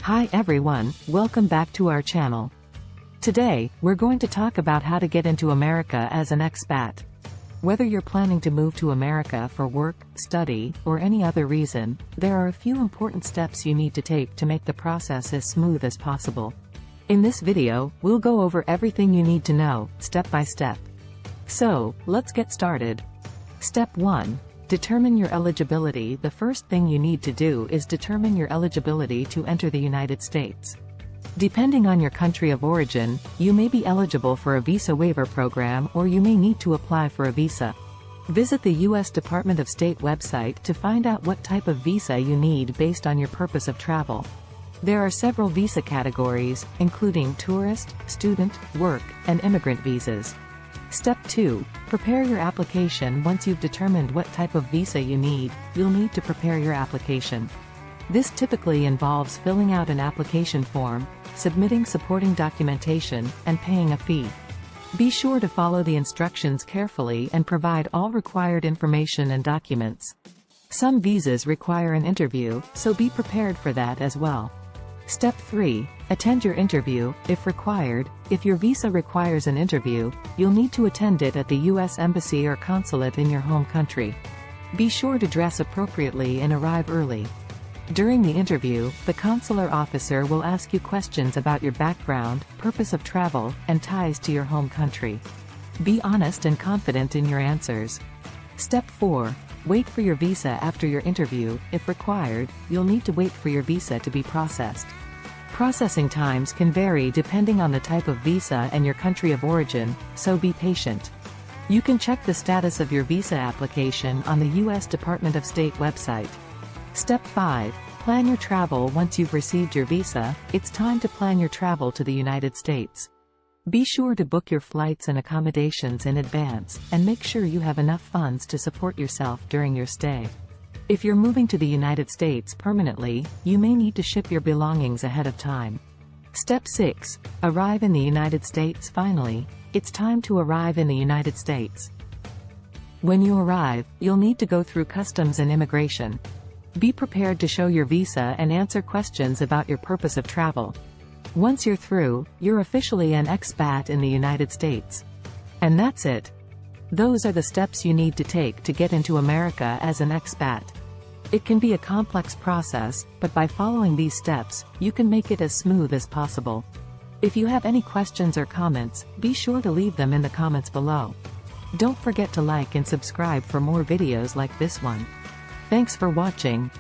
Hi everyone, welcome back to our channel. Today, we're going to talk about how to get into America as an expat. Whether you're planning to move to America for work, study, or any other reason, there are a few important steps you need to take to make the process as smooth as possible. In this video, we'll go over everything you need to know, step by step. So, let's get started. Step 1. Determine your eligibility. The first thing you need to do is determine your eligibility to enter the United States. Depending on your country of origin, you may be eligible for a visa waiver program or you may need to apply for a visa. Visit the U.S. Department of State website to find out what type of visa you need based on your purpose of travel. There are several visa categories, including tourist, student, work, and immigrant visas. Step 2. Prepare your application. Once you've determined what type of visa you need, you'll need to prepare your application. This typically involves filling out an application form, submitting supporting documentation, and paying a fee. Be sure to follow the instructions carefully and provide all required information and documents. Some visas require an interview, so be prepared for that as well. Step 3. Attend your interview, if required. If your visa requires an interview, you'll need to attend it at the U.S. Embassy or consulate in your home country. Be sure to dress appropriately and arrive early. During the interview, the consular officer will ask you questions about your background, purpose of travel, and ties to your home country. Be honest and confident in your answers. Step 4. Wait for your visa. After your interview, if required, you'll need to wait for your visa to be processed. Processing times can vary depending on the type of visa and your country of origin, so be patient. You can check the status of your visa application on the U.S. Department of State website. Step 5. Plan your travel. Once you've received your visa, it's time to plan your travel to the United States. Be sure to book your flights and accommodations in advance, and make sure you have enough funds to support yourself during your stay. If you're moving to the United States permanently, you may need to ship your belongings ahead of time. Step 6. Arrive in the United States. Finally, it's time to arrive in the United States. When you arrive, you'll need to go through customs and immigration. Be prepared to show your visa and answer questions about your purpose of travel. Once you're through, you're officially an expat in the United States. And that's it. Those are the steps you need to take to get into America as an expat. It can be a complex process, but by following these steps, you can make it as smooth as possible. If you have any questions or comments, be sure to leave them in the comments below. Don't forget to like and subscribe for more videos like this one. Thanks for watching.